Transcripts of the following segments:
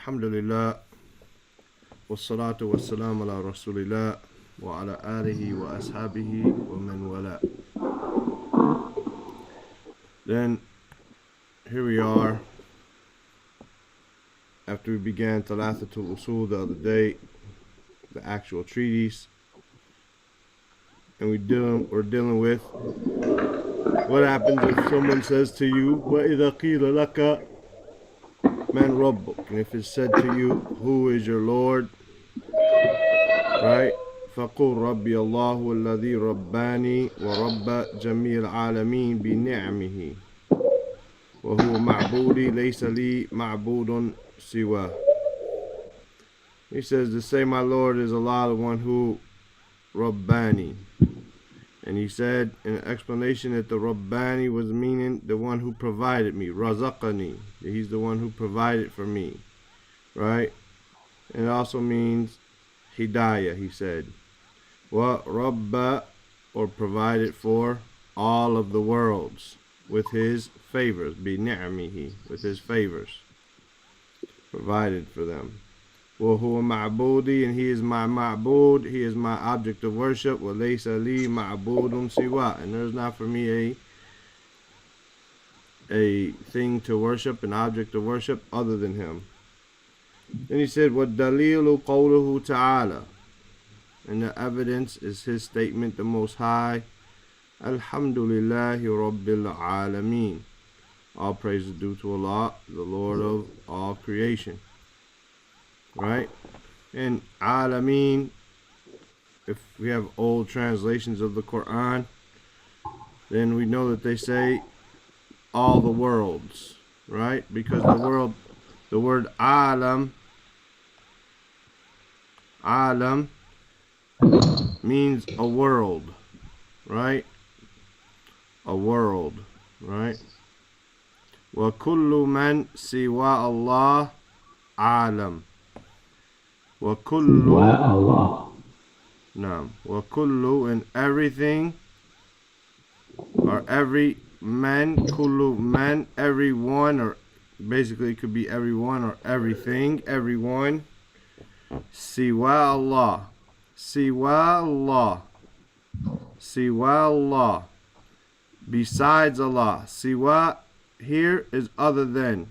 Alhamdulillah, wassalatu wassalamu ala rasulillah wa ala alihi wa ashabihi wa man wala. Then here we are after we began Thalathat-ul-Usul the other day, the actual treatise, and we're dealing with what happens if someone says to you, وَإِذَا قِيلَ لَكَ مَنْ رَبُّكَ, and if it's said to you, who is your Lord, right? فَقُلْ رَبِّيَ اللَّهُ الَّذِي رَبَّانِي وَرَبَّ جَمِيعِ الْعَالَمِينَ بِنِعْمِهِ وَهُوَ مَعْبُودِي لَيْسَ لِي مَعْبُودٌ سِوَاهُ. He says to say, my Lord is Allah, the one who Rabbani. And he said in an explanation that the Rabbani was meaning the one who provided me, Razaqani. He's the one who provided for me, right? And it also means Hidayah, he said. Wa Rabba, or provided for all of the worlds with his favors, bi ni'amihi, with his favors, provided for them. Wa huwa ma'budi, and he is my ma'bud, he is my object of worship. Wa laysa li ma'budun siwa, and there's not for me a thing to worship, an object of worship other than him. Then he said, wa dalilu qawluhu ta'ala, and the evidence is his statement, the Most High, Alhamdulillahi Rabbil Alameen. All praise is due to Allah, the Lord of all creation. Right? And Alameen, if we have old translations of the Quran, then we know that they say all the worlds, right? Because the word Alam means a world, right? A world, right? Wa kullu man siwa Allah alam. Wa kullu Allah. Naam. Wa kullu, and everything, or every man, kullu man, everyone, or basically it could be everyone or everything, everyone. Siwa Allah. Siwa Allah. Siwa Allah. Besides Allah. Siwa here is other than.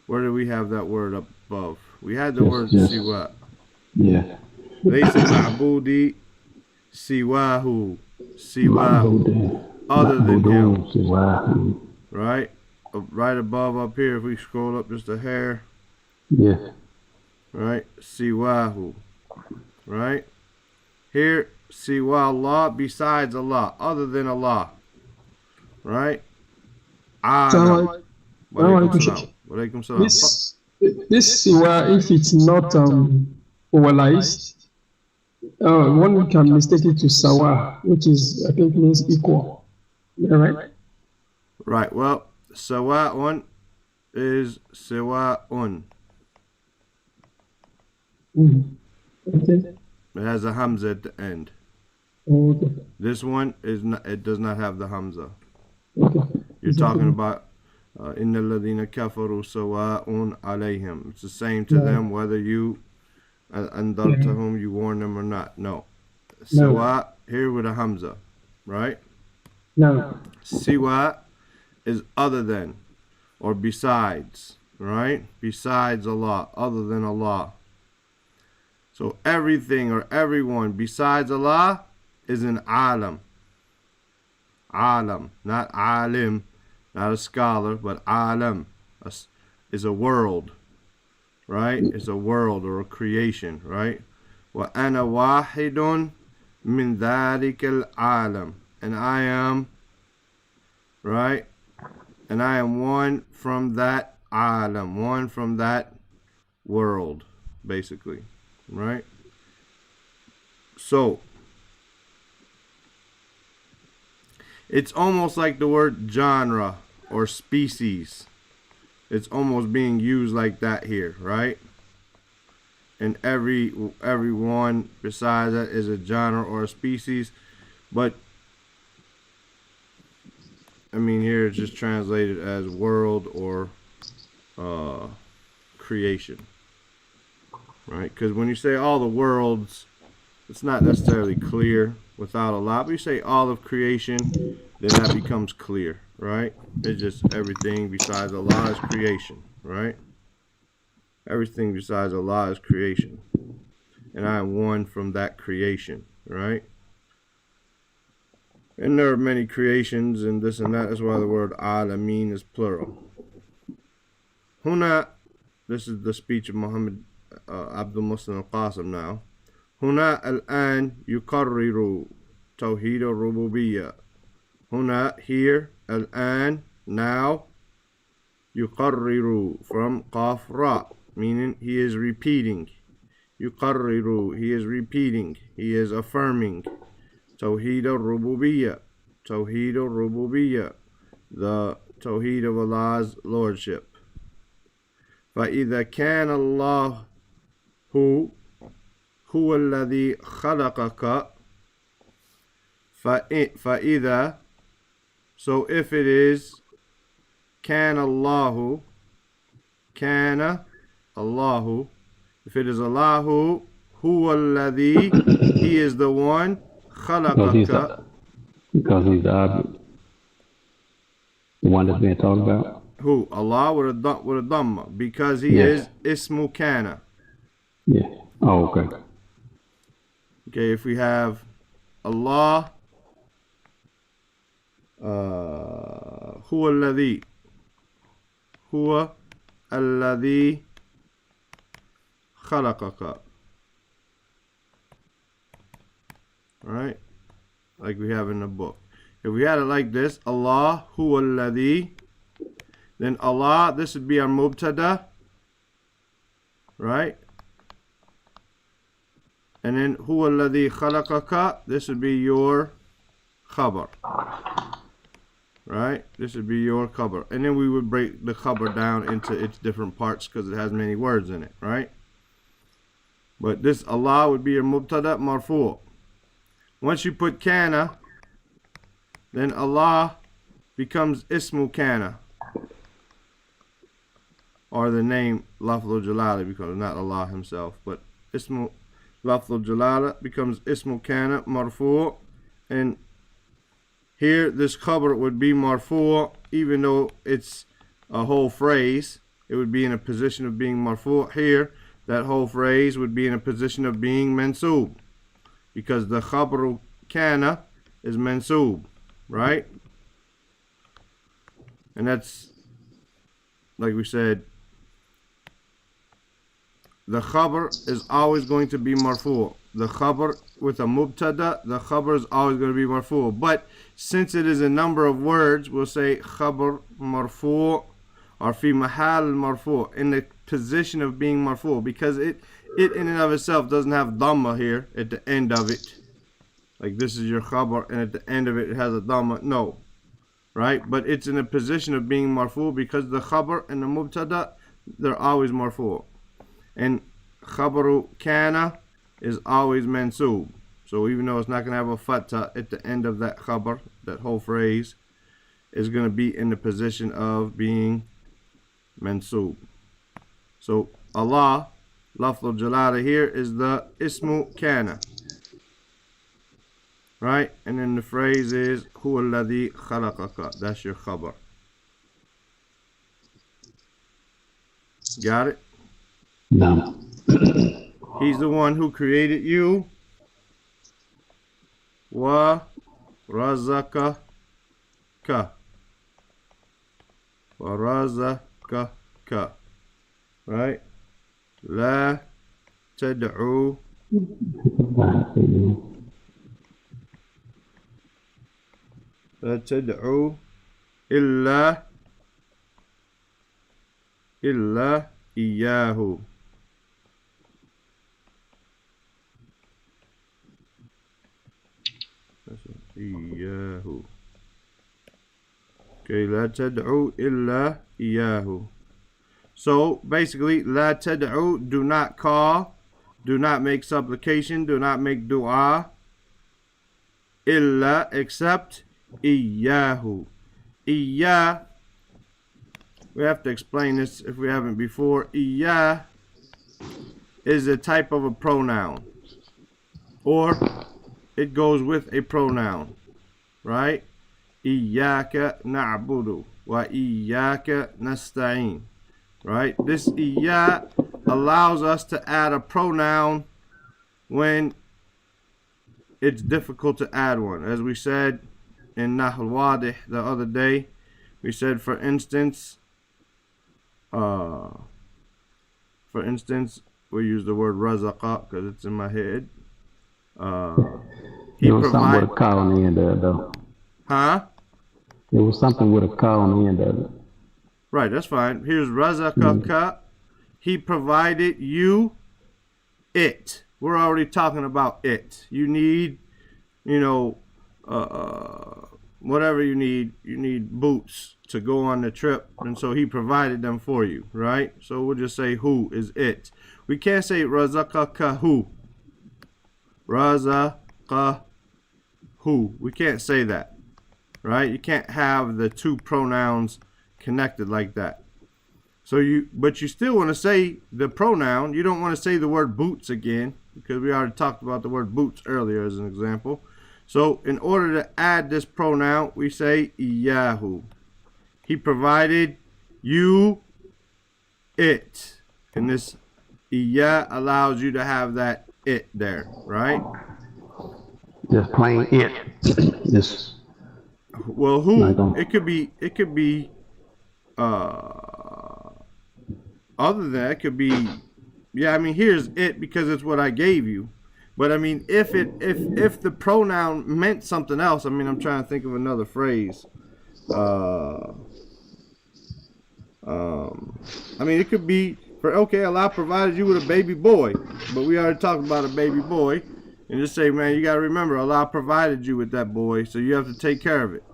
Where do we have that word up above? We had the word siwa. Yeah. Laysa ma'budi siwahu. Siwahu. Other than him. Right? Right above up here, if we scroll up just a hair. Yeah. Right? Siwahu. Right? Here, siwa Allah, besides Allah, other than Allah. Right? Alam. Walaikum salam. This siwa, if it's not overalized, one can mistake it to sawa, which is, I think, means equal. Yeah, right? Right. Well, sawa'un is sawa'un. Okay. It has a hamza at the end. Okay. This one is not. It does not have the hamza. Okay. You're talking about inna alladhina kafaru sawa'un alayhim. It's the same to them whether you andartahum, you warn them or not. No. Sawa here with a hamza, right? No. Siwa is other than or besides, right? Besides Allah, other than Allah. So everything or everyone besides Allah is an alam. Alam, not alim, not a scholar, but alam is a world, right? It's a world or a creation, right? Wa ana wahidun min dhalika al-alam, and I am, right? And I am one from that alam, one from that world, basically. Right? So, it's almost like the word genre or species. It's almost being used like that here, right? And everyone besides that is a genre or a species. But, I mean, here it's just translated as world or creation. Right? Because when you say all the worlds, it's not necessarily clear without Allah. But you say all of creation, then that becomes clear, right? It's just everything besides Allah is creation, right? Everything besides Allah is creation. And I am one from that creation, right? And there are many creations and this and that. That's why the word alameen is plural. Huna, this is the speech of Muhammad Abdul Muslim al-Qasim now. هنا الآن يقرر توحيد الربوبية. هنا, here, الآن, now, يقرر, from قاف را, meaning he is repeating. يقرر, he is repeating, he is affirming. توحيد الربوبية, توحيد الربوبية, the توحيد of Allah's lordship. فإذا كان الله هو الذي خلقك فإذا, so if it is كان الله, if it is Allah, هو الذي, he is the one, خلقك, because he's the object, the one that's being talked about. Who? Allah with a dhamma, because he is ismu kana. Yeah. Oh, okay. Okay, if we have Allah, huwa alladhi khalaqaka. Right? Like we have in the book. If we had it like this, Allah huwa alladhi, then Allah, this would be our mubtada, right? And then huwa alladhi khalaqaka, this would be your khabar, right? This would be your khabar. And then we would break the khabar down into its different parts because it has many words in it, right? But this Allah would be your mubtada marfu'. Once you put kana, then Allah becomes ismu kana, or the name Lafzul Jalala, because not Allah himself, but ismu Lafzul Jalala becomes ismu kana marfu', and here this khabar would be marfu', even though it's a whole phrase. It would be in a position of being marfu'. Here, that whole phrase would be in a position of being mansub, because the khabaru kana is mansub, right? And that's, like we said, the khabar is always going to be marfu'. The khabar with a mubtada, the khabar is always going to be marfu'. But since it is a number of words, we'll say khabar marfu' or fi mahal marfu', in the position of being marfu', because it in and of itself doesn't have dhamma here at the end of it. Like this is your khabar and at the end of it, it has a dhamma. No. Right? But it's in a position of being marfu' because the khabar and the mubtada, they're always marfu'. And khabaru kana is always mansub. So even though it's not going to have a fatha at the end of that khabar, that whole phrase is going to be in the position of being mansub. So Allah, lafzul jalala here is the ismu kana. Right? And then the phrase is huwa alladhi khalaqaka. That's your khabar. Got it? No. He's the one who created you. Wa razaka ka. Wa razaka ka. Right? La tad'u. La tad'u illa iyahu. إياه. Okay, لا تدعو إلا إياه. So basically, لا تدعو, do not call, do not make supplication, do not make dua, إلا, except إياه. إياه, we have to explain this if we haven't before. Iya is a type of a pronoun, or it goes with a pronoun, right? Iyyaka na'budu wa iyyaka nasta'in, right? This iya allows us to add a pronoun when it's difficult to add one. As we said in Nahl Wadih the other day, we said, for instance, we use the word razaqa because it's in my head. It was something with a car on the end of it, though. Huh? It was something with a car on the end of it. Right, that's fine. Here's razaqaka. He provided you it. We're already talking about it. You need, whatever you need. You need boots to go on the trip, and so he provided them for you, right? So we'll just say who is it. We can't say razaqakahu. Razaqahu. We can't say that, right? You can't have the two pronouns connected like that. But you still want to say the pronoun. You don't want to say the word boots again, because we already talked about the word boots earlier as an example. So in order to add this pronoun, we say iyahu. He provided you it. And this iya allows you to have that it there, right? Just plain it. Just well, who? It could be other than that, it could be, yeah, I mean, here's it because it's what I gave you. But I mean, if the pronoun meant something else, I mean, I'm trying to think of another phrase. I mean, it could be okay, Allah provided you with a baby boy, but we already talked about a baby boy, and just say, man, you got to remember, Allah provided you with that boy, so you have to take care of it.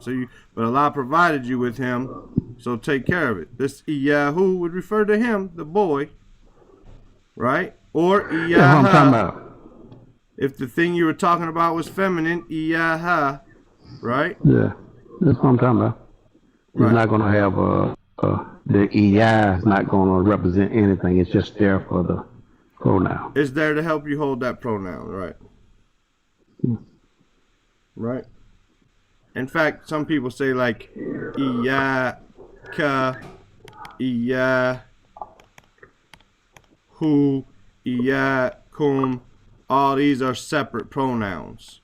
But Allah provided you with him, so take care of it. This iyahu would refer to him, the boy, right? Or iyaha. That's what I'm talking about. If the thing you were talking about was feminine, iyaha, right? Yeah, that's what I'm talking about. It's not going to have the iya is not going to represent anything. It's just there for the pronoun. It's there to help you hold that pronoun, right? Right. In fact, some people say like iyaka, iyahu, iyakum. All these are separate pronouns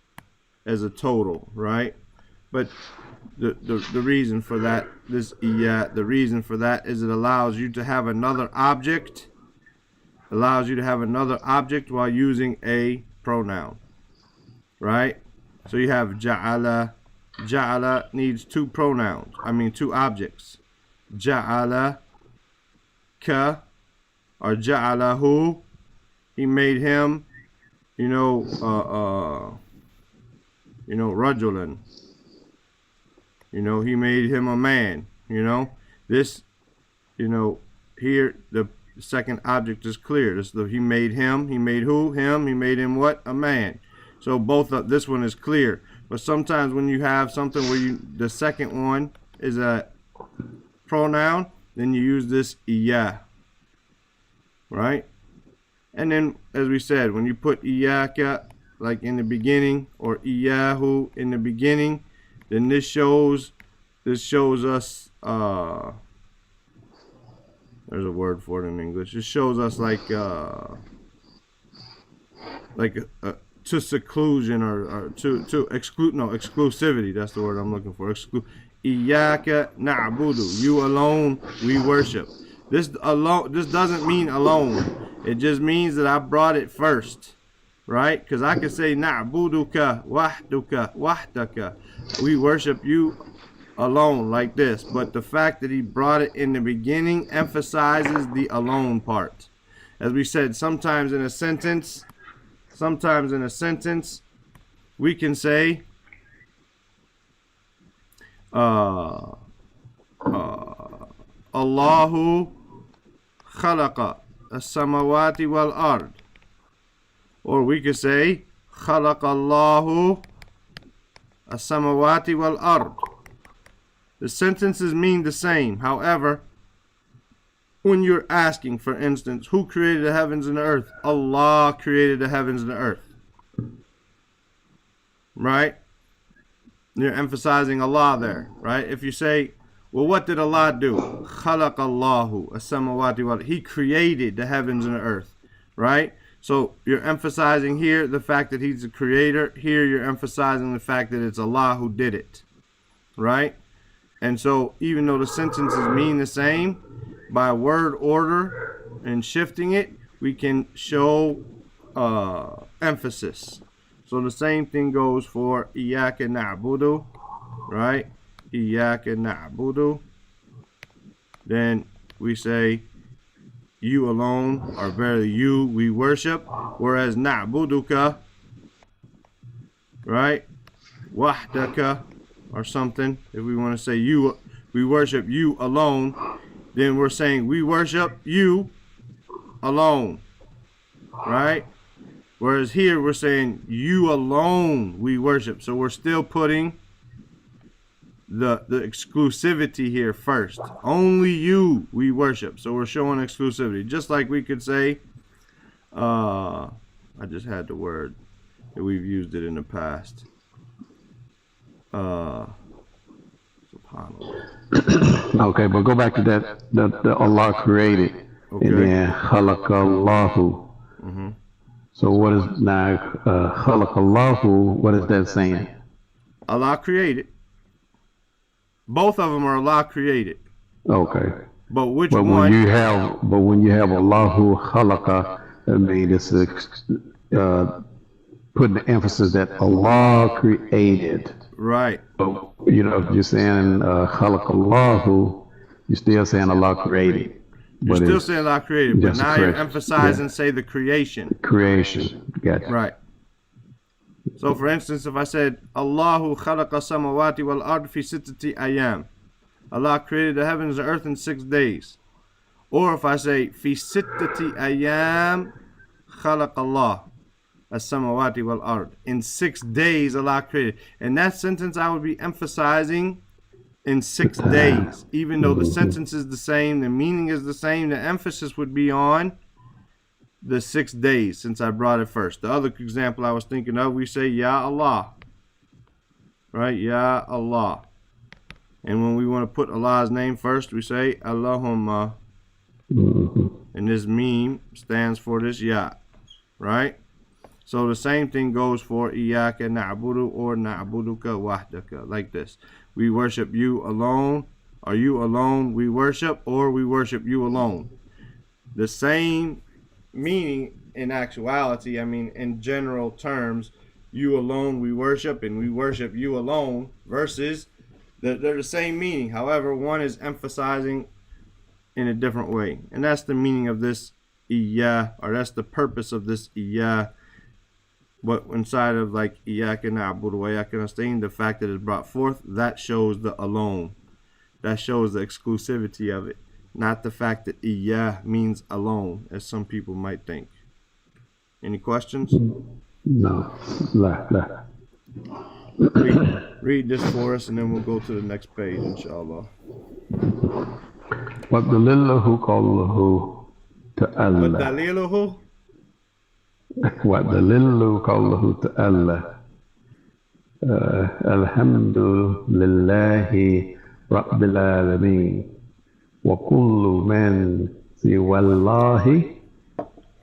as a total, right? But the reason for that, the reason for that is it allows you to have another object. Allows you to have another object while using a pronoun, right? So you have ja'ala. Ja'ala needs two pronouns. I mean two objects. Ja'ala ka or ja'alahu. He made him, rajulan. He made him a man. This, here the second object is clear. He made him. He made who? Him. He made him what? A man. So both of this one is clear. But sometimes when you have something where the second one is a pronoun, then you use this iya, right? And then, as we said, when you put iyaka like in the beginning or iyahu in the beginning, then this shows us there's a word for it in English. It shows us like to seclusion or to exclude, exclusivity. That's the word I'm looking for. Iyyaka na'budu. You alone we worship. This doesn't mean alone. It just means that I brought it first, right? Because I could say na'buduka wahduka wahdaka. We worship you alone like this. But the fact that he brought it in the beginning emphasizes the alone part. As we said, sometimes in a sentence, we can say Allahu khalaqa as-samawati wal ard. Or we could say khalaqa Allahu as-samawati wal ard. The sentences mean the same. However, when you're asking, for instance, who created the heavens and the earth? Allah created the heavens and the earth. Right? You're emphasizing Allah there, right? If you say, well, what did Allah do? Khalaq Allahu as-samawati wal. He created the heavens and the earth, right? So you're emphasizing here the fact that He's the creator. Here you're emphasizing the fact that it's Allah who did it, right? And so even though the sentences mean the same, by word order and shifting it, we can show emphasis. So the same thing goes for Iyaka na'budu, right? Iyaka na'budu. Then we say, you alone, or verily you, we worship. Whereas na'buduka, right? Wahdaka, or something. If we want to say you, we worship you alone, then we're saying we worship you alone, right? Whereas here we're saying you alone we worship. So we're still putting the exclusivity here first. Only you we worship. So we're showing exclusivity. Just like we could say, I just had the word that we've used it in the past. Subhanallah. Okay, but go back to that the Allah created, Okay. and then Khalaqallahu. Mm-hmm. So what is now Khalaqallahu? What is that saying? Allah created. Both of them are Allah created. Okay. But which But one? when you have Allahu Khalaqa, I mean it's putting the emphasis that Allah created. Right. But you know, if you're saying Khalaqallahu, you're still saying Allah created. You're But still it's saying Allah created, but just now you're correct. emphasizing, Yeah. say, the creation. creation. Gotcha. Right. So, for instance, if I said, Allahu khalaqa samawati wal ard fi sittati ayam. Allah created the heavens and earth in 6 days. Or if I say, fi sittati ayam khalaq Allah as-samawati wal ard. In 6 days, Allah created. In that sentence, I would be emphasizing in 6 days. Even though the sentence is the same, the meaning is the same, the emphasis would be on the 6 days, since I brought it first. The other example I was thinking of, we say, Ya Allah. Right? Ya Allah. And when we want to put Allah's name first, we say, Allahumma. And this meme stands for this Ya. Right? So the same thing goes for Iyaka na'budu or na'buduka wahdaka. Like this. We worship you alone. Are you alone we worship, or we worship you alone? The same meaning in actuality, I mean in general terms, you alone we worship and we worship you alone, versus they're the same meaning. However, one is emphasizing in a different way. And that's the meaning of this Iyah, or that's the purpose of this Iyah. But inside of like Iyaka na'budu wa iyaka nasta'in, the fact that it's brought forth, that shows the alone. That shows the exclusivity of it. Not the fact that Iyah means alone, as some people might think. Any questions? No. La. Read this for us, and then we'll go to the next page, inshallah. وَدَلِلُهُ قَوْلُهُ تَعَالَى Daliluhu? وَدَلِلُهُ قَوْلُهُ تَعَالَى الْحَمْدُ لِلَّهِ رَبِّ الْعَالَمِينَ وَكُلُّ مَنْ سِوَى اللَّهِ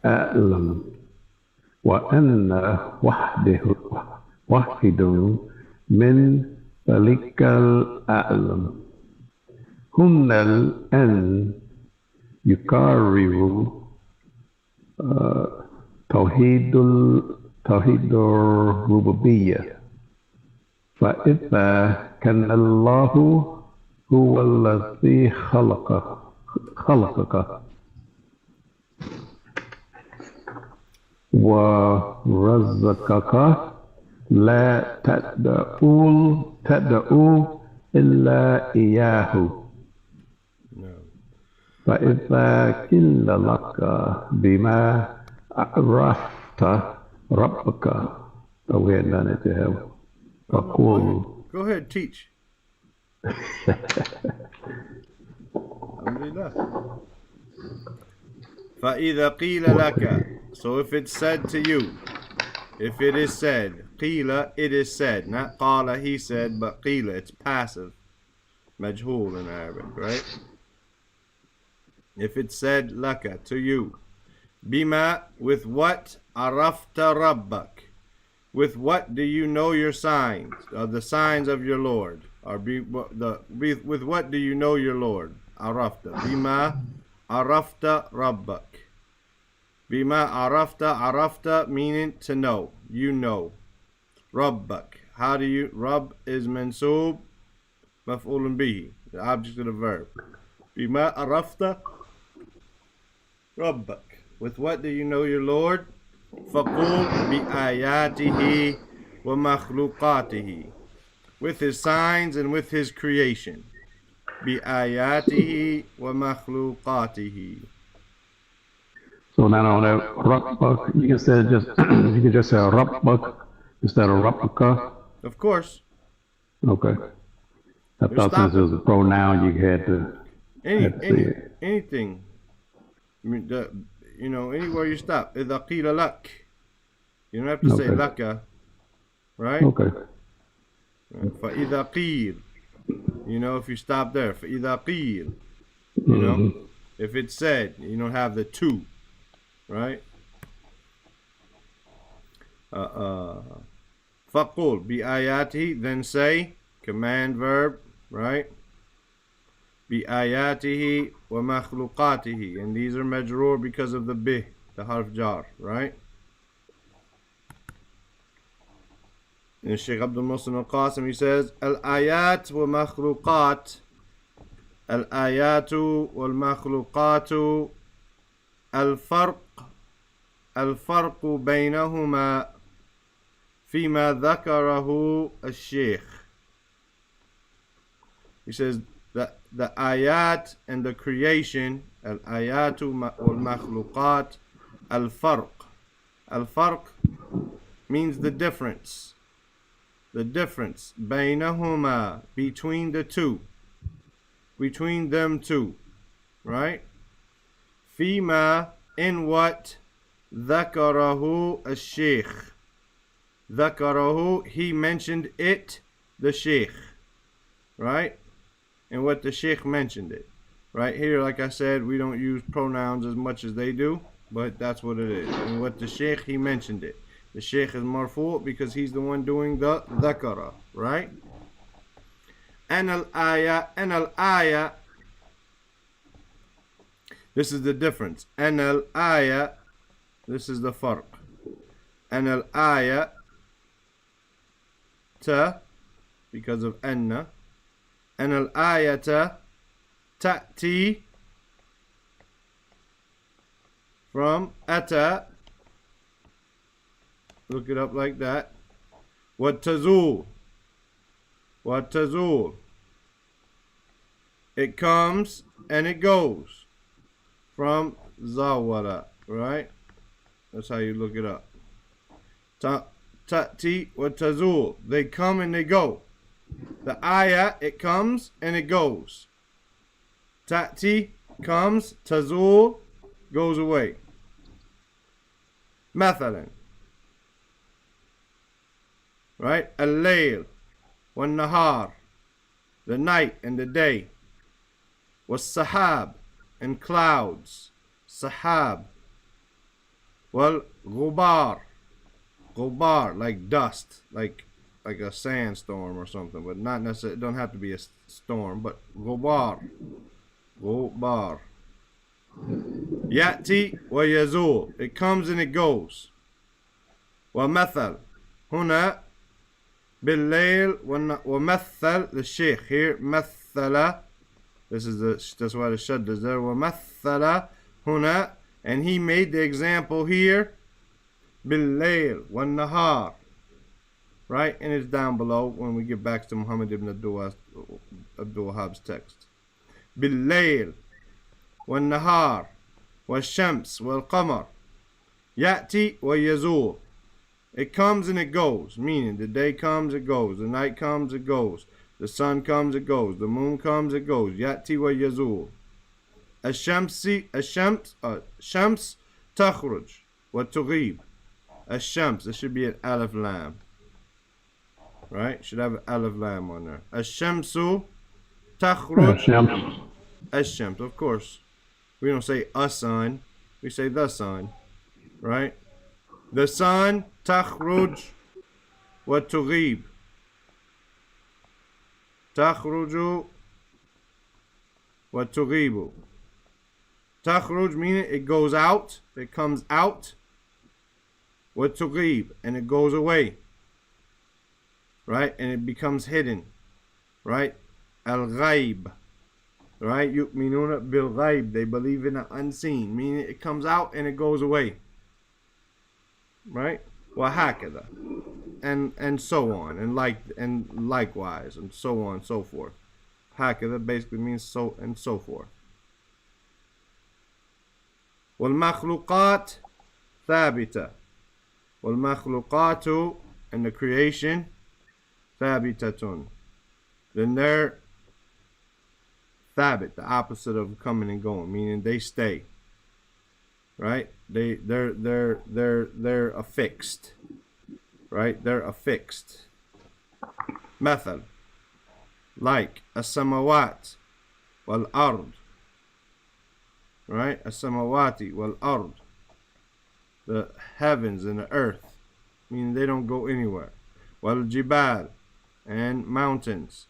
أَعْلَمُ وَأَنَّ وَحِدٌ مِنْ ذَلِكَ الْأَعْلَمُ هُنَّ الْأَنْ يُقَرِّرُ توحيد الربوبية فإذا كان الله هو الذي خلقك ورزقك لا تدعو إلا إياه فإذا قيل لك بما عرفت ربك فقول Go ahead, teach. Alhamdulillah. فَإِذَا قِيلَ لَكَ. So if it's said to you, if it is said, قِيلَ, it is said, not قَالَ, he said, but قِيلَ, it's passive, majhul in Arabic, right? If it's said لَكَ, to you, بِمَا, with what, عَرَفْتَ رَبَّكَ, with what do you know your signs, the signs of your Lord, or with what do you know your Lord, عَرَفْتَ, بِمَا عَرَفْتَ رَبَّكَ. Bima arafta meaning to know, you know. Rabbak, how do you, Rabb is mansoob, maf'ulun bihi, the object of the verb. Bima arafta Rabbak, with what do you know your Lord? Faqul bi ayatihi wa makhluqatihi, with his signs and with his creation. Bi ayatihi wa makhluqatihi. So now on that Rabbak, you can say Rabbak instead of Rabbaka. Of course. Okay. I thought since it was a pronoun, you had to say anything. I mean, anywhere you stop. إِذَا قِيلَ لَكَ. You don't have to say laka, right? Okay. فَإِذَا قِيلَ. If you stop there. فَإِذَا قِيلَ. If it's said, you don't have the to. Right? Faqul bi ayatihi, then say, command verb, right? Bi ayatihi wa makhluqatihi, and these are majroor because of the bih, the harf jar, right? And Shaykh Abdul Muhsin al-Qasim, he says, al-ayat wa makhluqat, al-ayatu wal makhluqatu, الفرق بينهما فيما ذكره الشيخ. He says that the ayat and the creation, al-ayatu wal-makhluqat, al-farq. Al-farq means the difference. The difference, بينهما, between the two. Between them two. Right? فيما, in what, ذكره الشيخ. ذكره, he mentioned it, the sheikh. Right? And what the sheikh mentioned it. Right here, like I said, we don't use pronouns as much as they do, but that's what it is. And what the sheikh, he mentioned it. The sheikh is marfu' because he's the one doing the ذكر. Right? And al-ayah, this is the difference. And al-ayah, this is the farq. And al-ayah, ta, because of anna. And al-ayata, ta'ti, from ata. Look it up like that. What tazul. What tazul. It comes and it goes. From zawara, right? That's how you look it up. Ta'ti wa tazul. They come and they go. The ayah, it comes and it goes. Ta'ti, comes. Tazul, goes away. Mathalan. Right? Al-layl wa-nahar. The night and the day. Was-sahab. And clouds, sahab. Well, ghubar, like dust, like a sandstorm or something, but not necessarily. It don't have to be a storm, but ghubar. Yati wa yazul, it comes and it goes. Wa mathal, huna bil-layl wa mathal, the sheikh here, mathala. That's why the shadda is there. وَمَثَّلَ هُنَا, and he made the example here. بِاللَّيْلِ وَالنَّهَارِ. Right? And it's down below when we get back to Muhammad ibn Abdul Wahhab's text. بِاللَّيْلِ وَالنَّهَارِ وَالشَّمْسِ وَالْقَمَرِ يَأْتِي وَيَزُولُ. It comes and it goes, meaning the day comes, it goes. The night comes, it goes. The sun comes, it goes. The moon comes, it goes. Yati wa yazul. Shams takhruj wa tughib. Shams, there should be an alif lam. Right? Should have an alif lam on there. Shamsu takhruj. Shams, of course. We don't say a sun, we say the sun. Right? The sun takhruj wa tughib. Takhruju wa tughibu. Takhruj meaning it goes out, it comes out. Wa tughib, and it goes away. Right? And it becomes hidden. Right? Al-ghaib. Right? Yu'minuna bil-ghaib. They believe in the unseen, meaning it comes out and it goes away. Right? Wa hakada. And so on, and likewise, and so on and so forth. Hakada basically means so and so forth. Wal makhluqat thabita. Wal makhluqatu, and the creation, thabitatun. Then they're thabit, the opposite of coming and going, meaning they stay. Right? They're affixed. Right? They're affixed. Method. Like as-samawat wal-ard. Right? As-samawati wal-ard. The heavens and the earth. Meaning they don't go anywhere. Wal-jibal. And mountains.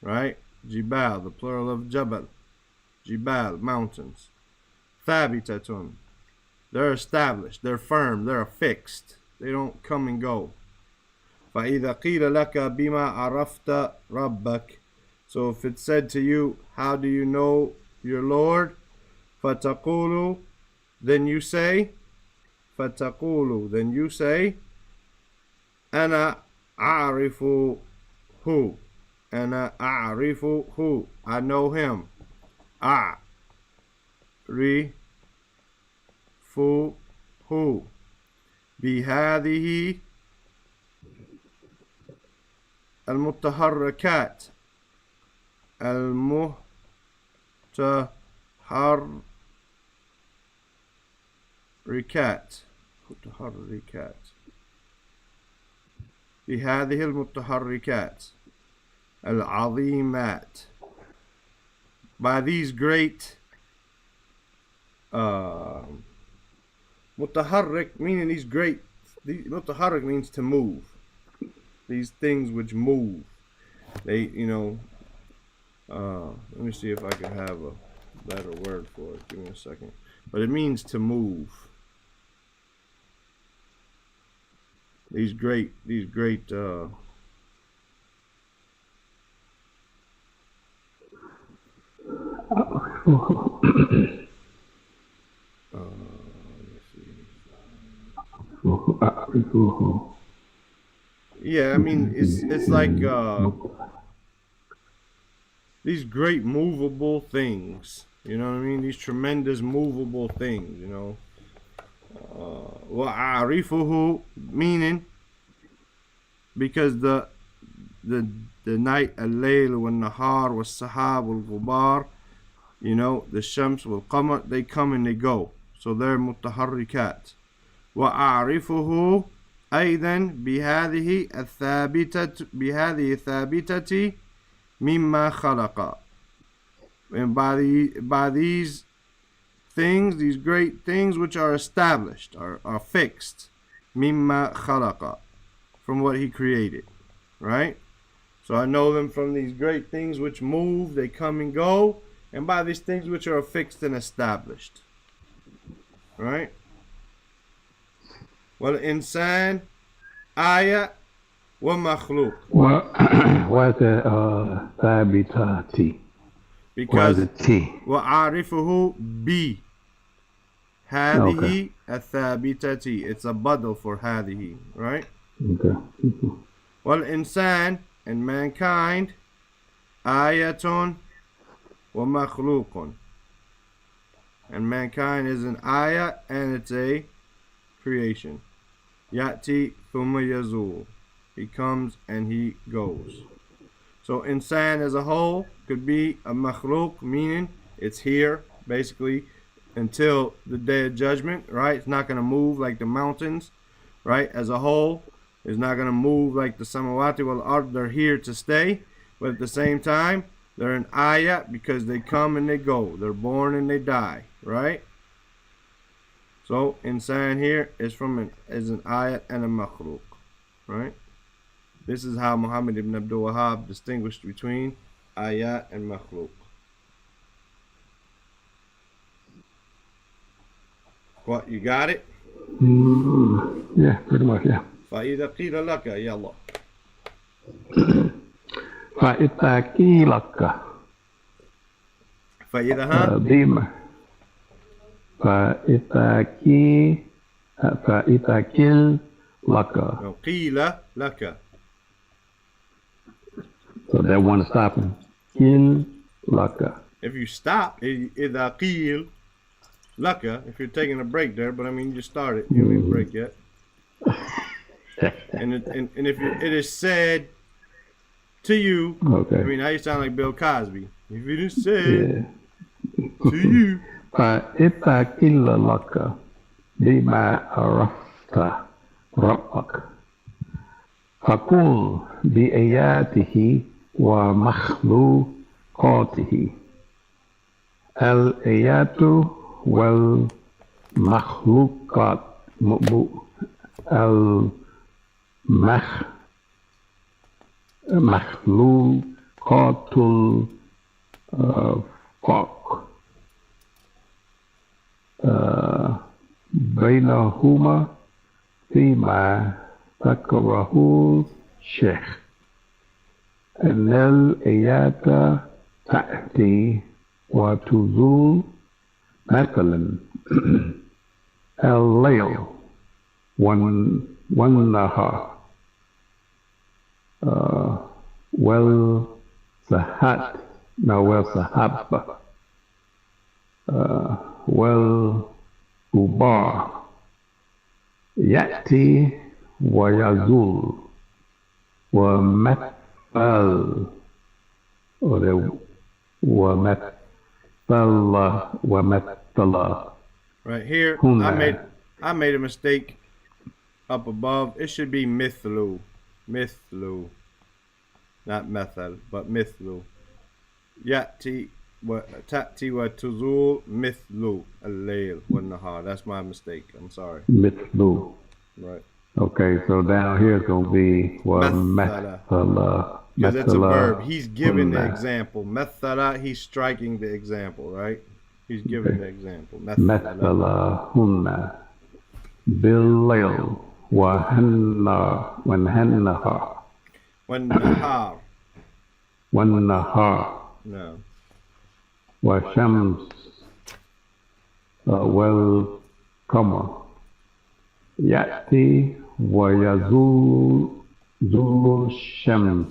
Right? Jibal, the plural of jabal. Jibal, mountains. Thabitatun. They're established. They're firm. They're affixed. They don't come and go. فَإِذَا قِيلَ لَكَ بِمَا عَرَفْتَ رَبَّكَ. So if it's said to you, how do you know your Lord? فَتَقُولُ, then you say, فَتَقُولُ, then you say, أَنَا أَعْرِفُ هُ. أَنَا أَعْرِفُ هُ. I know him. أَعْرِفُ هُ. بهذه المتحركات متحركات بهذه المتحركات العظيمات. By these great mutaharrik, meaning these great, mutaharrik means to move. These things which move. They, let me see if I can have a better word for it. Give me a second. But it means to move. These great yeah, I mean it's like these great movable things, you know what I mean? These tremendous movable things, you know. وَأَعْرِفُهُ, meaning because the night, al-layl wal-nahar was-sahab wal-ghubar, you know, the shams wal-qamar, they come and they go, so they're mutaharrikat. وأعرفه أيضا بهذه الثابتة مما خلق. And by these things, these great things which are established, are fixed, مما خلق, from what he created, right? So I know them from these great things which move, they come and go, and by these things which are fixed and established, right? والإنسان آية ومخلوق. Why is that ثابتة? Because why is it T? وأعرفه بي هذه الثابتة. It's a badal for هذه, right? Okay. والإنسان, and mankind, آية ومخلوق. And mankind is an ayah and it's a creation. Yati thumma yazul. He comes and he goes. So insan as a whole could be a makhluk, meaning It's here, basically, until the day of judgment, right? It's not going to move like the mountains, right? As a whole, it's not going to move like the samawati wal ard. They're here to stay, but at the same time, they're an ayat because they come and they go. They're born and they die, right? So insan here is an ayat and a makhluk, right? This is how Muhammad ibn Abdul Wahhab distinguished between ayat and makhluk. What, you got it? Yeah, pretty much, yeah. فإذا قيل لك يلا. فإذا قيل لك فإذا ها؟ بما فإذا قيل لك. No, قيل لك. So that one is stopping. قيل لك. If you stop, إذا قيل لك, if you're taking a break there, but I mean, you just started, you don't even break yet. and if it is said to you, okay. I mean, now you sound like Bill Cosby. If it is said to you, فإذا قيل لك بما عرفت ربك فقل بآياته ومخلوقاته. الآيات والمخلوقات مخلوقات الفوق بينهما فيما ذكره الشيخ أن الآيات تأتي وتزول مثلا الليل والنهار والسحاب والغبار يأتي ويزول ومثل right here, I made a mistake up above. It should be mithlu, not methal, but mithlu. Yati wa tati wa tuzul mithlu al-layl wa nahar. That's my mistake. I'm sorry. Mithlu. Right. Okay, so down here it's gonna be mathala. Because it's a verb. He's giving the example. Mathala, he's striking the example, right? He's giving the example. Mathala hunna bil-layl wa nahar. والنهار. No. والشمس والقمر يأتي ويزول الشمس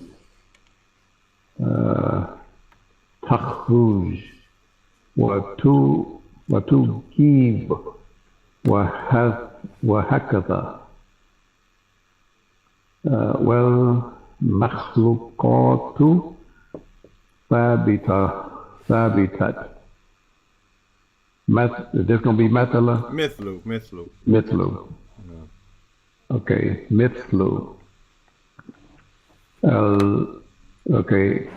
تخرج وتغيب وهكذا والمخلوقات ثابتة. There's going to be مثلا. Mithlu. No. Okay, mithlu. Okay,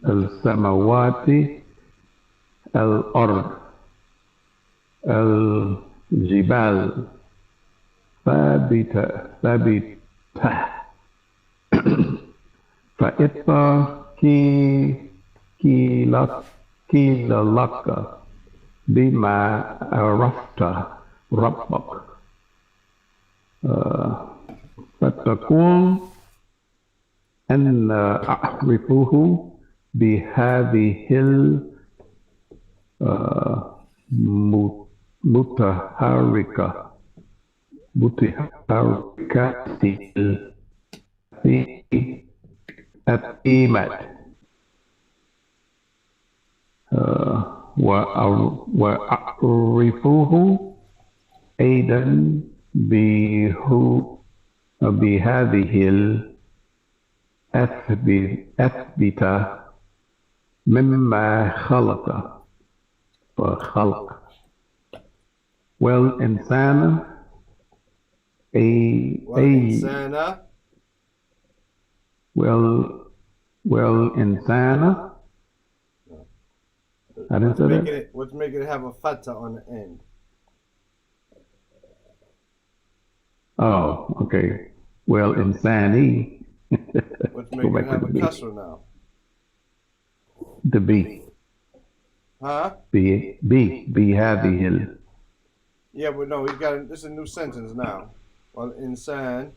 السماوات الأرض الجبال ثابتة. فإذا قيل لك بما عرفت ربك فتقول أن أعرفه بهذه المتحركة في القيمة وأعرفه أيضا بهذه الأثبتة مما خلق خلق والإنسان والإنسان والإنسان. I didn't say that. What's making it have a fatha on the end? Oh, okay. Well, insani. What's making it have a kasra now? The B. Huh? B هذه. Yeah, but no, this is a new sentence now. Well, insan.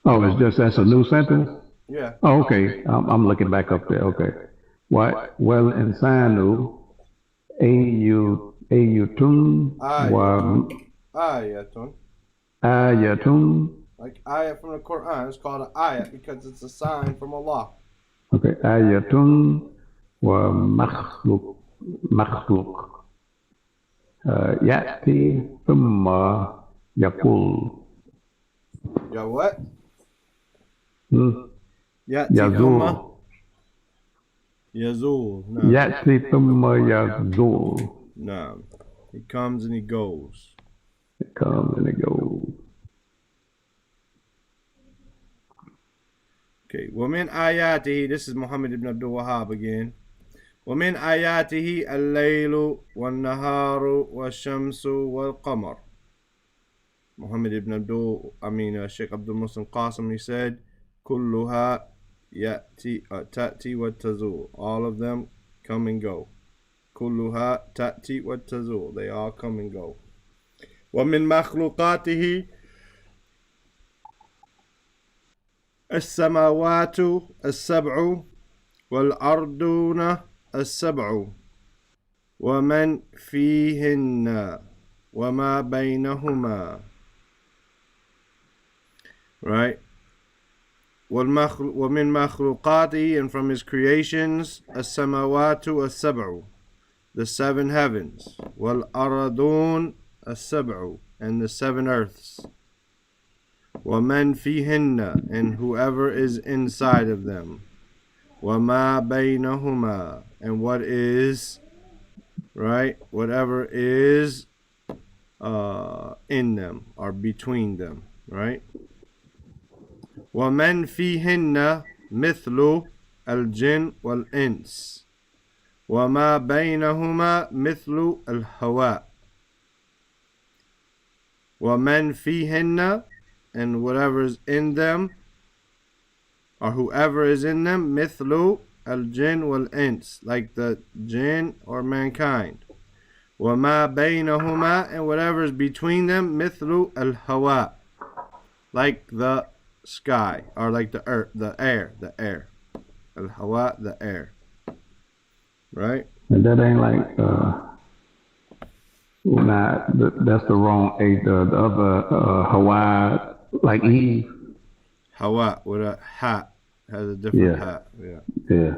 Oh, that's a new sentence? Yeah. Oh, okay. I'm looking back up there. Okay. What? Well, insanu ayatun wa ayatun. Like ayat from the Quran, it's called an ayat because it's a sign from Allah. Okay, ayatun wa makhluq. يأتي ثم يقول. Ya what? يزول. Yazul. No. يأتي ثم يزول. No. He comes and he goes. He comes and he goes. Okay. ومن آياته, this is Muhammad ibn Abdul Wahhab again. ومن آياته الليل والنهار والشمس والقمر. Muhammad ibn Sheikh Abdul Muslim Qasim, he said, كلها تأتي وتزول. All of them come and go. كلها تأتي وتزول. They all come and go. ومن مخلوقاته السماوات السبع والأرضون السبع ومن فيهن وما بينهما. Right? ومن مخلوقاته, and from his creations, السماوات السبع, the seven heavens, والأرضون السبع, and the seven earths, ومن فيهن, and whoever is inside of them, وما بينهما, and what is, right, whatever is in them or between them, right? ومن فيهن مثل الجن والإنس وما بينهما مثل الهواء. ومن فيهن, and whatever is in them or whoever is in them, مثل الجن والإنس, like the jinn or mankind. وما بينهما, and whatever is between them, مثل الهواء, like the sky, or like the earth, the air. Al-hawa, the air. Right? And that ain't like, that's the wrong A. The other Hawaii, like Eve. Hawa with a ha, has a different ha. Yeah.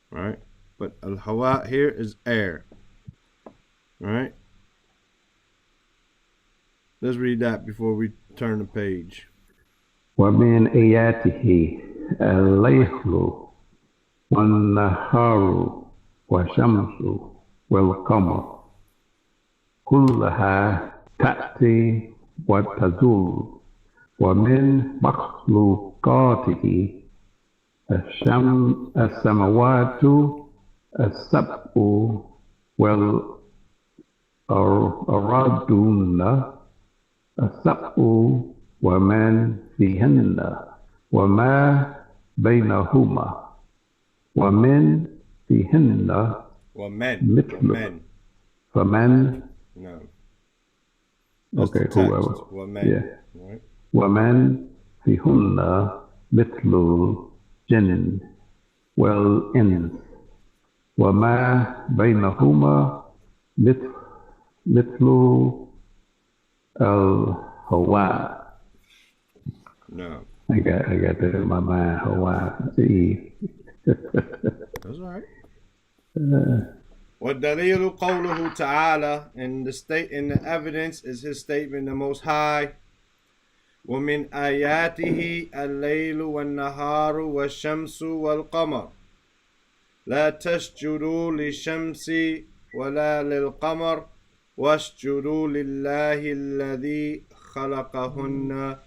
Right? But al-hawa here is air. Right? Let's read that before we turn the page. ومن آياته الليل والنهار والشمس والقمر كلها تأتي وتزول ومن مخلوقاته السماوات السبع والأرضون السبع ومن فيهن وما بينهما ومن فيهن مثل فمن. No. Okay, whoever. ومن. Yeah. Right. ومن فيهن مثل الجن والإنس وما بينهما مثل الهواء. No. I got that in my mind. Hawaii. That's all right. وَالدَّلِيلُ قَوْلُهُ تَعَالَى, and the evidence is his statement, the Most High. وَمِنْ آيَاتِهِ اللَّيْلُ وَالنَّهَارُ وَالشَّمْسُ وَالْقَمَرُ. لا تسجدوا للشمس ولا للقمر واسجدوا لله الذي خلقهن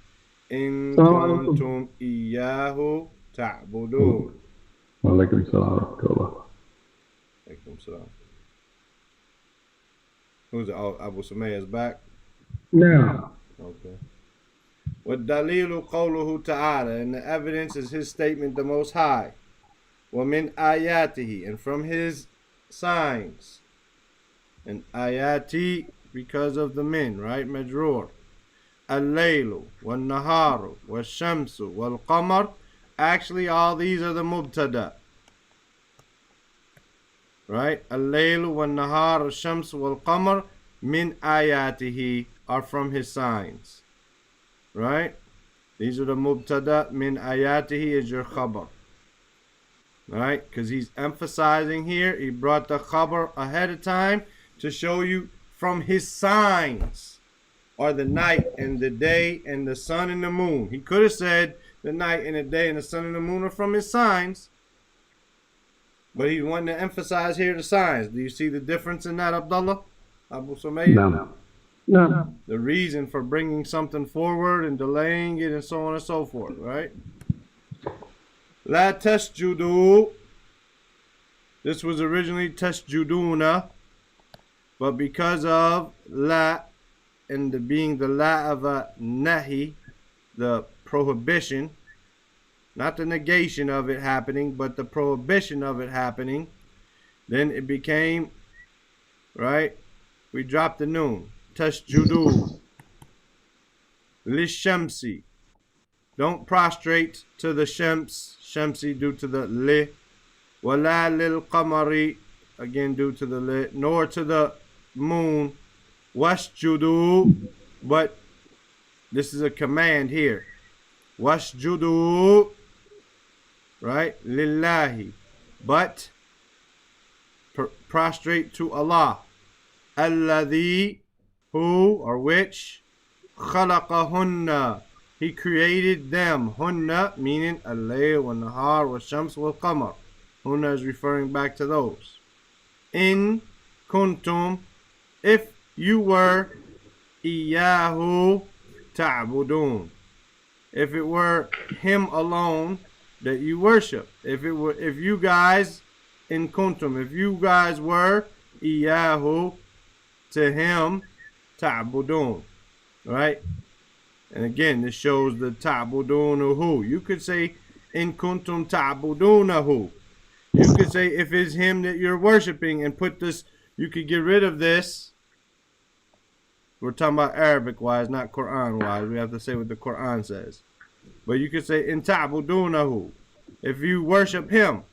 إن كنتم إياه تعبدون. وعليكم السلام ورحمة الله. Alaikum salam. Who's it? Oh, Abu Sumayya is back? No. Okay. وَالدَّلِيلُ قَوْلُهُ تَعَالَى, and the evidence is his statement, the Most High. وَمِنْ آيَاتِهِ, and from his signs. And ayati, because of the min, right? Majroor. Al-laylu, wal-naharu, wal-shamsu, wal-qamar. Actually, all these are the mubtada. Right? Al-laylu, wal-naharu, wal-shamsu, wal-qamar. Min ayatihi are from his signs. Right? These are the mubtada. Min ayatihi is your khabar. Right? Because he's emphasizing here. He brought the khabar ahead of time to show you from his signs are the night and the day and the sun and the moon. He could have said the night and the day and the sun and the moon are from his signs. But he wanted to emphasize here the signs. Do you see the difference in that, Abdullah? Abu Sumayya? No. The reason for bringing something forward and delaying it and so on and so forth, right? La tasjudu. This was originally tasjuduna, but because of la and the being the la of a nahi, the prohibition, not the negation of it happening, but the prohibition of it happening, then it became, right? We dropped the noon. Tasjudu. Lishamsi. Don't prostrate to the shams. Shamsi due to the li. Wala lil qamari. Again due to the li. Nor to the moon. Wasjudu. But this is a command here. Wasjudu. Right? Lillahi. But prostrate to Allah. Alladhi, who or which, khalaqahunna, he created them. Hunna meaning al-layl wa nahar wa shams wal qamar. Hunna is referring back to those. In kuntum, if you were, iyahu ta'budun, if it were him alone that you worship. If you guys, in kuntum, if you guys were iyahu, to him, ta'budun, right? And again, this shows the ta'budunahu. You could say, in kuntum ta'budunahu. You could say, if it's him that you're worshiping, and put this, you could get rid of this. We're talking about Arabic-wise, not Quran-wise. We have to say what the Quran says. But you could say, in ta'budunahu, if you worship him.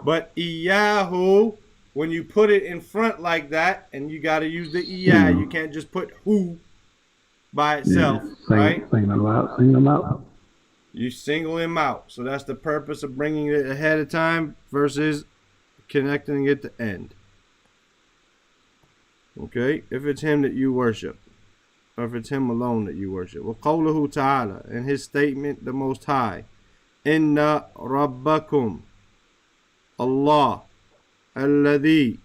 But iyahu, when you put it in front like that, and you got to use the iyah, you can't just put who by itself, right? Sing them out. You single him out. So that's the purpose of bringing it ahead of time versus connecting it at the end. Okay? If it's him that you worship, or if it's him alone that you worship. وَقَوْلُهُ تَعَالَى, and his statement, the Most High. إِنَّ رَبَّكُمْ Allah الذي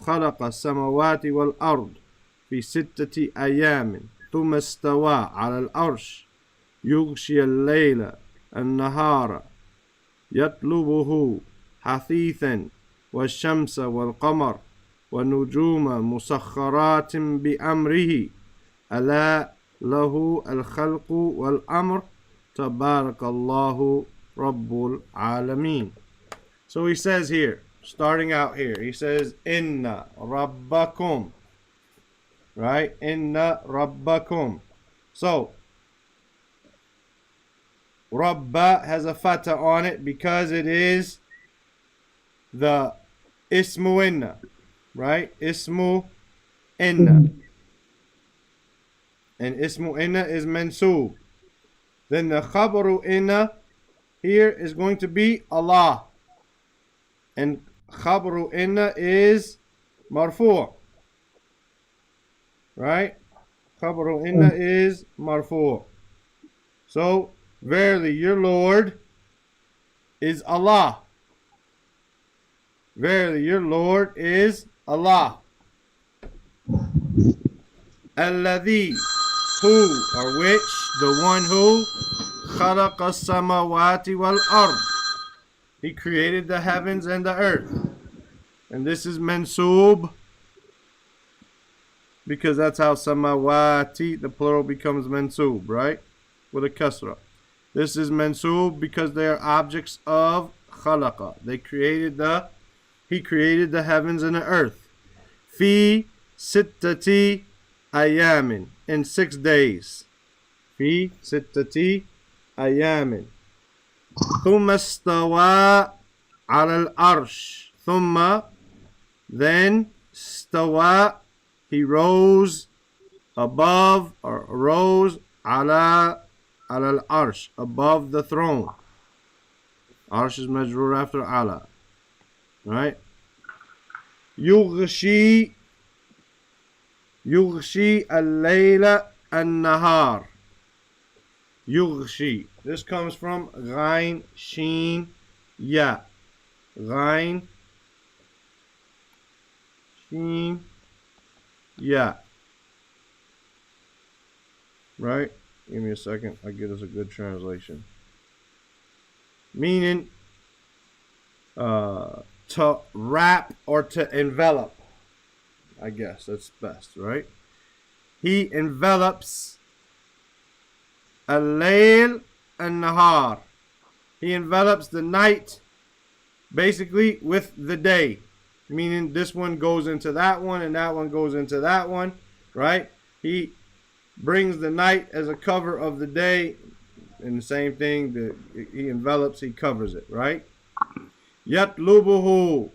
خلق السماوات والأرض في 6 أيام ثم استوى على العرش يغشي الليل النهار يطلبه حثيثا والشمس والقمر والنجوم مسخرات بأمره ألا له الخلق والأمر تبارك الله رب العالمين. So he says here, starting out here, he says, Inna Rabbakum. Right? Inna Rabbakum. So, Rabba has a fatha on it because it is the Ismu Inna. Right? Ismu Inna. And Ismu Inna is Mansub. Then the Khabaru Inna here is going to be Allah. And Khabru inna is marfu'. Right? Khabru inna is marfu'. So, verily your Lord is Allah. Verily, your Lord is Allah. Alladhi, who or which, the one who, khalaqa samawati wal ard. He created the heavens and the earth. And this is mansub, because that's how samawati, the plural, becomes mansub, right? With a kasra. This is mansub because they are objects of khalaqa. He created the heavens and the earth. Fi sittati ayamin, in 6 days. Fi sittati ayamin. Thumma stawa ala al-arsh. Thumma, then, stawa, he rose above, or rose ala al-arsh, above the throne. Arsh is majrur after ala. Right? Yughshi al-layla an-nahar. Yughshi. This comes from ghain, sheen, ya. Ghain, sheen, ya. Right? Give me a second. I'll get us a good translation. Meaning to wrap or to envelop. I guess that's best, right? He envelops al-layl an-nahar. He envelops the night basically with the day. Meaning this one goes into that one and that one goes into that one, right? He brings the night as a cover of the day, and the same thing, he envelops, he covers it, right? Yatlubuhu,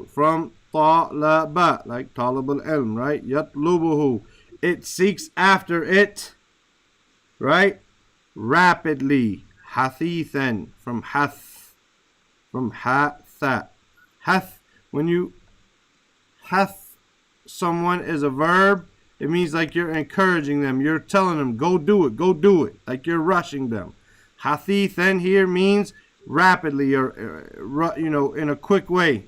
from talaba, like talab al-ilm, right? Yatlubuhu, it seeks after it, right? Rapidly. Hathithan, from hath, from hatha. Hath, when you hath someone is a verb, it means like you're encouraging them. You're telling them, go do it, go do it. Like you're rushing them. Hathithan here means rapidly, or in a quick way.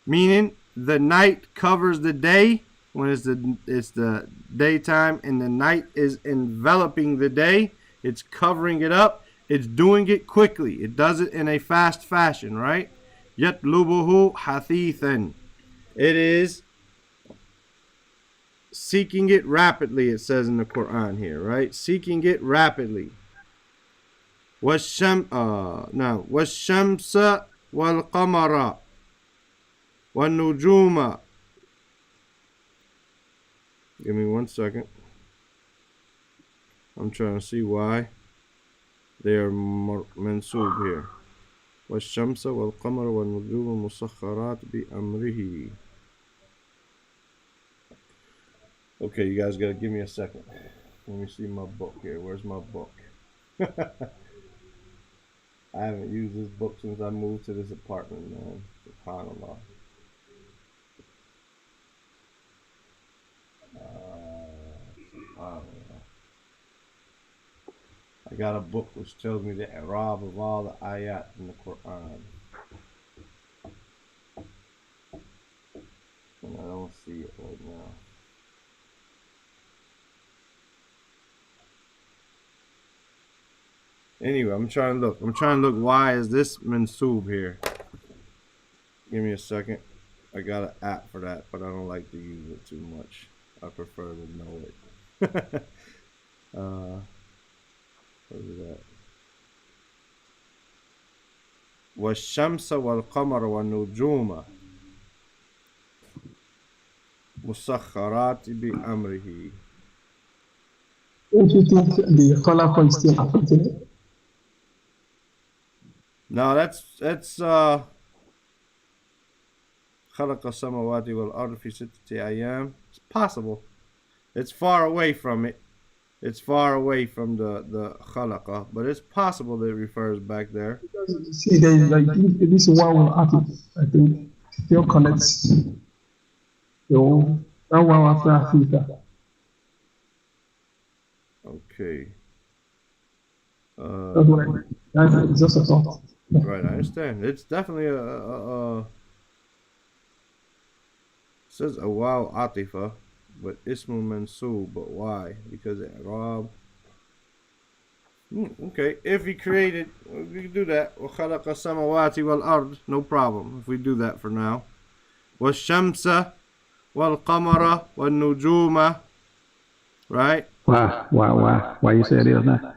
Meaning the night covers the day when it's the daytime, and the night is enveloping the day. It's covering it up. It's doing it quickly. It does it in a fast fashion, right? Yatlubuhu hathithan. It is seeking it rapidly, it says in the Quran here, right? Seeking it rapidly. وَالشَّمْسَ وَالْقَمَرَ وَالنُّجُومَ. Give me 1 second. I'm trying to see why they are mansub here. وَالشَّمْسَ وَالْقَمَرَ وَالنُّجُومَ مُسَخَّرَاتٍ بِأَمْرِهِ. Okay, you guys gotta give me a second. Let me see my book here. Where's my book? I haven't used this book since I moved to this apartment, man. SubhanAllah. I got a book which tells me the i'rab of all the ayat in the Quran. And I don't see it right now. Anyway, I'm trying to look. Why is this mansub here? Give me a second. I got an app for that, but I don't like to use it too much. I prefer to know it. What is that? وَالشَّمْسَ وَالْقَمَرَ وَالنُّجُومَ مُسَخَّرَاتٍ بِأَمْرِهِ. Don't you think the khalaqa is still affecting it? No, that's خَلَقَ السَّمَوَاتِ وَالْأَرْضِ فِي سِتَّةِ أَيَّامٍ. It's possible. It's far away from it. It's far away from the khalaqa, but it's possible that it refers back there. Because, see, there is like this wow article, I think, still connects. So, that wow after Africa. Okay. That's just a thought. Right, I understand. It's definitely it says a wow atifa, but ismu mansub, but why? Because Rob. Okay, if he created, we can do that. وَخَلَقَ السَّمَوَاتِ وَالْأَرْضِ. No problem if we do that for now. وَالشَّمْسَ وَالْقَمَرَ وَالنُّجُومَ. Right? Why you say it is now?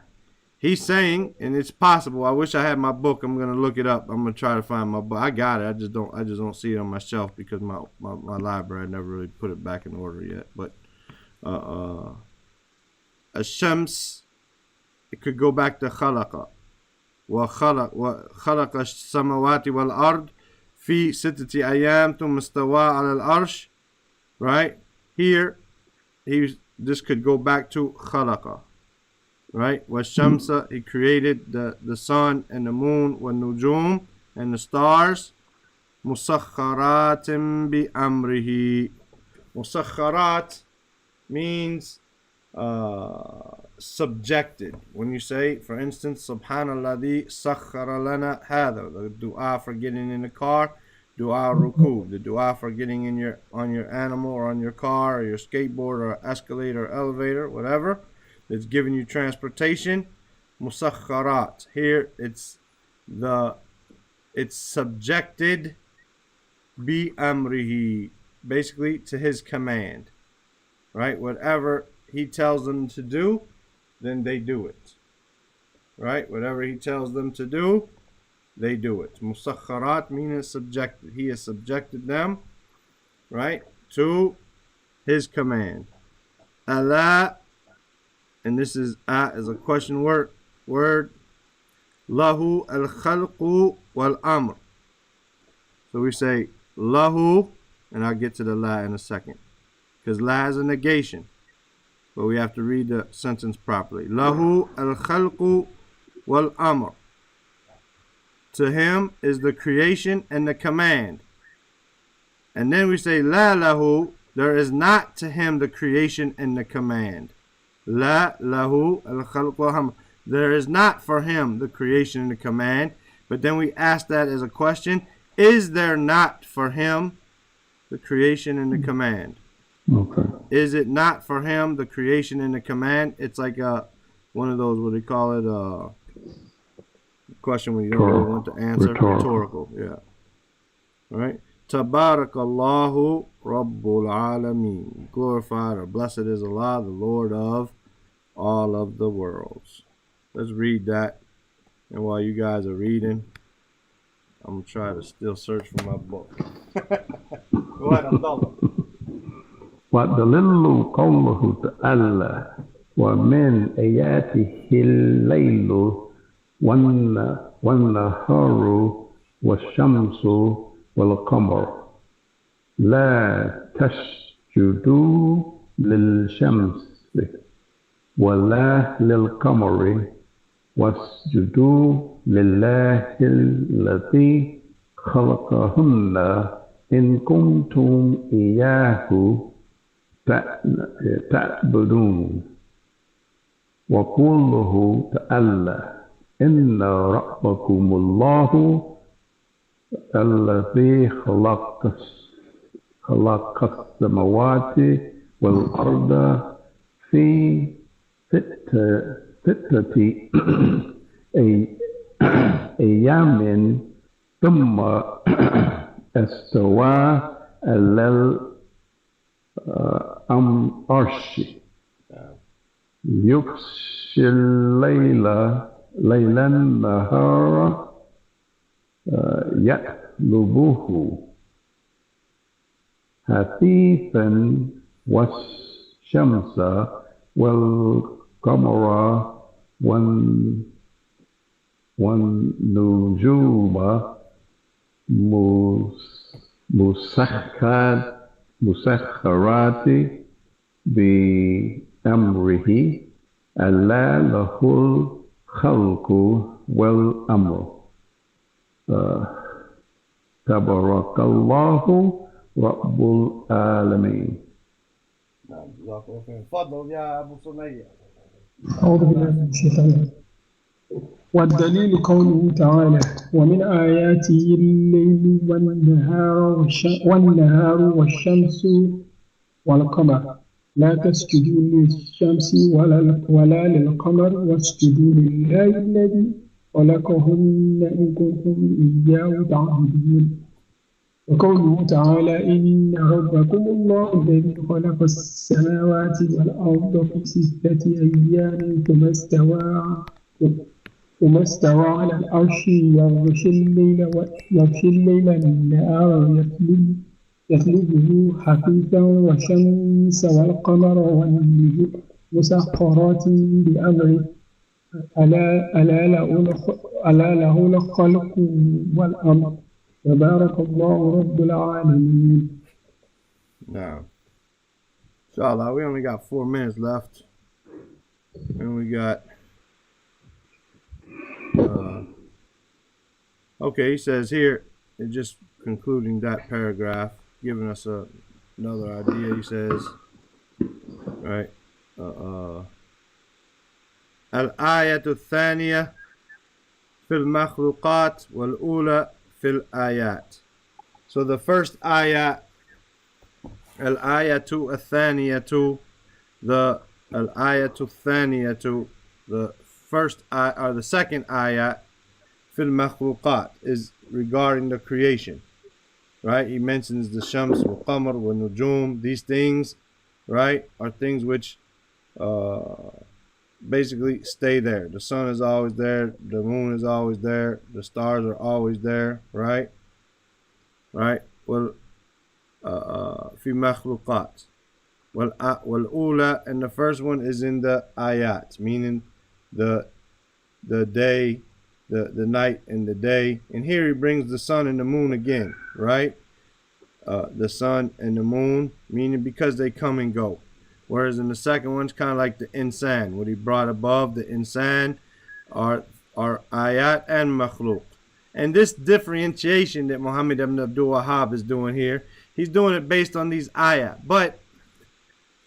He's saying, and it's possible. I wish I had my book. I'm gonna look it up. I'm gonna try to find my book. I got it. I just don't see it on my shelf because my library, I never really put it back in order yet. But a shams, it could go back to khalaqa. وخلق السماوات والأرض في ستة أيام ثم استوى على العرش. Right? Here, this could go back to khalaqa. Right? Washamsa, he created the sun and the moon, والنجوم, and the stars. Musakharatim bi amrihi. Musakharat means subjected. When you say, for instance, Subhanalladhi sakhara lana hadha, the dua for getting in the car, dua ruku, the dua for getting in on your animal or on your car or your skateboard or escalator or elevator, whatever, that's giving you transportation. Musakharat. Here it's subjected bi amrihi, basically to his command. Right? Whatever he tells them to do, then they do it. Right? Whatever he tells them to do, they do it. Musakharat meaning subjected. He has subjected them, right, to his command. Allah, and this is a question word. Lahu al-khalqu wal-amr. So we say lahu, and I'll get to the la in a second, because la is a negation. But we have to read the sentence properly. Lahu al-khalqu wal-amr. To him is the creation and the command. And then we say la lahu, there is not to him the creation and the command. La lahu al-khalqu wal-amr. There is not for him the creation and the command. But then we ask that as a question, is there not for him the creation and the command? Okay. Is it not for him the creation and the command? It's like one of those, what do you call it? Question when you don't really want to answer. Rhetorical. Yeah. All right. Tabarakallahu Rabbul Alameen. Glorified or blessed is Allah, the Lord of all of the worlds. Let's read that. And while you guys are reading, I'm going to try to still search for my book. Go ahead, Abdullah. وَدَلِلُّ قَوْلُهُ تَعَالَى وَمِنْ آيَاتِهِ اللَّيْلُ وَالنَّهَارُ وَالشَّمْسُ وَالْقَمَرُ لَا تَسْجُدُوا لِلشَّمْسِ وَلَا لِلْقَمَرِ وَاسْجُدُوا لِلَّهِ الَّذِي خَلَقَهُنَّ إِن كُنتُمْ إِيَّاهُ تعبدون وقوله تعالى إن ربكم الله الذي خلق السماوات والأرض في ستة أيام ثم استوى على العرش يغشي الليل ليلا نهارا يطلبه حثيثا والشمس والقمر والنجوم مسخرات بأمره ألا له الخلق والأمر تبارك الله رب العالمين. تفضل يا أبو سمية. أعوذ بالله من الشيطان الرجيم. والدليل قوله تعالى ومن آياته الليل والنهار والشمس والقمر لا تسجدوا للشمس ولا للقمر واسجدوا لله الذي خلقهن إن كنتم إياه تعبدون وقوله تعالى إن ربكم الله الذي خلق السماوات والأرض في 6 أيام ثم استوى على العرش يغشي الليل النهار يطلبه حثيثا والشمس والقمر والنجوم مسخرات بأمره ألا له الخلق والأمر تبارك الله رب العالمين. Now, inshallah, we only got 4 minutes left. And we got, okay, he says here, just concluding that paragraph, giving us another idea. He says, right, الآية الثانية في المخلوقات والأولى في الآيات. So the first ayat, الآية الثانية, the الآية الثانية, the first or the second ayat, في المخلوقات, is regarding the creation, right? He mentions the shams, wal qamar, wal nujum. These things, right, are things which basically stay there. The sun is always there, the moon is always there, the stars are always there, right? Right? Well, في مخلوقات. والأولى, and the first one is in the ayat, meaning the day, the night and the day. And here he brings the sun and the moon again, right? The sun and the moon, meaning because they come and go. Whereas in the second one, it's kind of like the insan. What he brought above, the insan, are ayat and makhluk. And this differentiation that Muhammad ibn Abdul Wahhab is doing here, he's doing it based on these ayat. But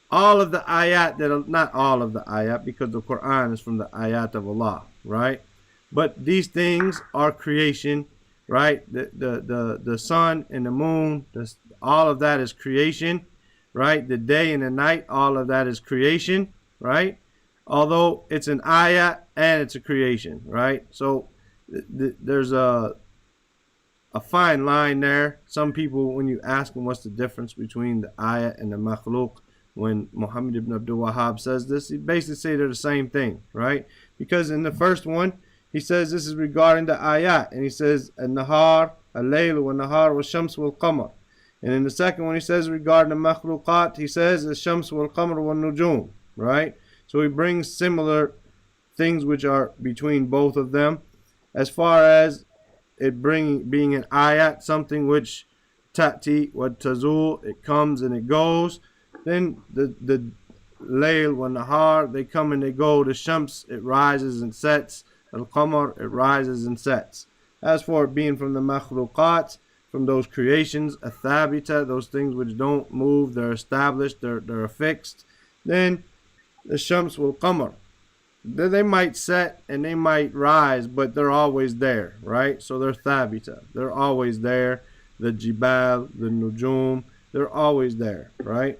all of the ayat, not all of the ayat, because the Quran is from the ayat of Allah, right? But these things are creation, right? The sun and the moon, all of that is creation, right? The day and the night, all of that is creation, right? Although it's an ayat and it's a creation, right? So there's a fine line there. Some people, when you ask them what's the difference between the ayat and the makhluk, when Muhammad ibn Abdul Wahhab says this, he basically say they're the same thing, right? Because in the first one, he says this is regarding the ayat, and he says al-nahar, al-layl, wal-nahar, wal-shams, wal-qamar. And in the second one, he says regarding the makhluqat, he says al-shams, wal-qamar, wal-nujum, right? So he brings similar things which are between both of them. As far as it being an ayat, something which ta'ti wa tazul, it comes and it goes. Then the layl wa nahar, they come and they go. The shams, it rises and sets. Al-qamar, it rises and sets. As for it being from the makhluqat, from those creations, athabita, those things which don't move, they're established, they're fixed. Then the shams wal qamar, they might set and they might rise, but they're always there, right? So they're thabita, they're always there. The jibal, the nujum, they're always there, right?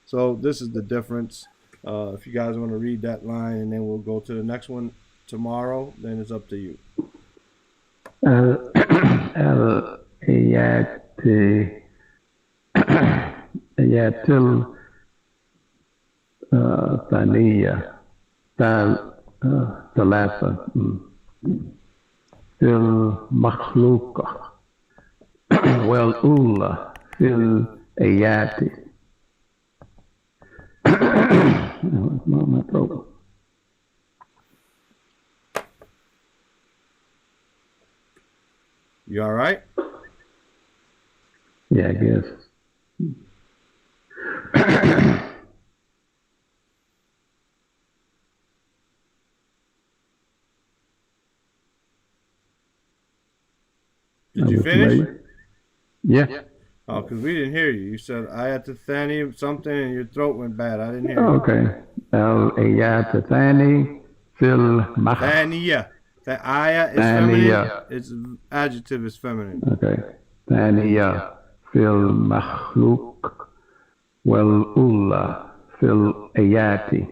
So this is the difference. If you guys want to read that line, and then we'll go to the next one tomorrow, then it's up to you. ثانية ثلاثة في المخلوقة والأولى في الآيات. You all right? Yeah, I guess. Did you finish? Yeah. Oh, because we didn't hear you. You said ayat thani something and your throat went bad. I didn't hear you. Okay. الآيات الثانية في المخلوق. The ayah is feminine. Its adjective is feminine. Okay. ثانية في المخلوق والأولى في الآيات.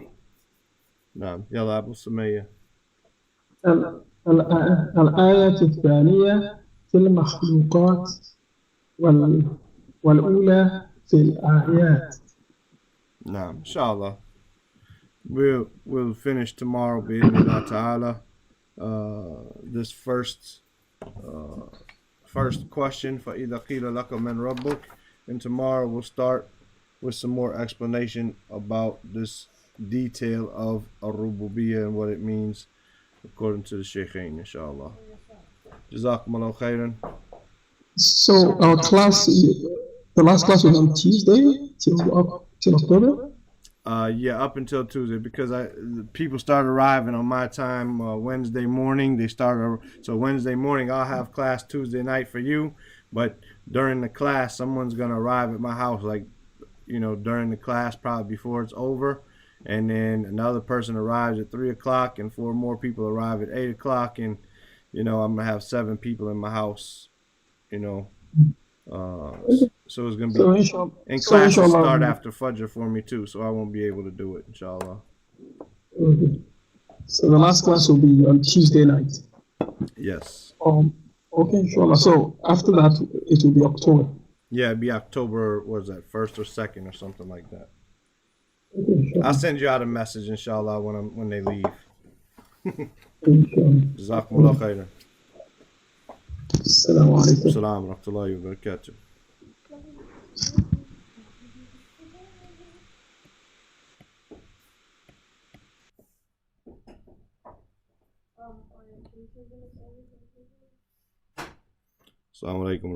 نعم يلا أبو سمية. الآية الثانية في المخلوقات والأولى في الآيات. نعم إن شاء الله. We'll finish tomorrow بإذن ta'ala. This first question for إذا قيل لك من ربك, and tomorrow we'll start with some more explanation about this detail of الربوبية and what it means according to the Shaykhain, inshallah. Jazakumullah khairan. So our class, the last class was on Tuesday till October. Yeah, up until Tuesday, because people start arriving on my time Wednesday morning. So Wednesday morning I'll have class Tuesday night for you, but during the class someone's gonna arrive at my house, like, you know, during the class, probably before it's over, and then another person arrives at 3 o'clock, and 4 more people arrive at 8 o'clock, and you know I'm gonna have 7 people in my house, you know. So it's gonna be, and classes start after Fajr for me too, so I won't be able to do it, inshallah. Okay. So the last class will be on Tuesday night. Yes. Okay, inshallah. So after that, it will be October. Yeah, it'd be October. What is that? 1st or 2nd or something like that. Okay, I'll send you out a message, inshallah, when they leave. Jazakumullah khairan. Assalamu alaikum. Assalamu wa rahmatullahi wa barakatuh. Assalamu alaikum.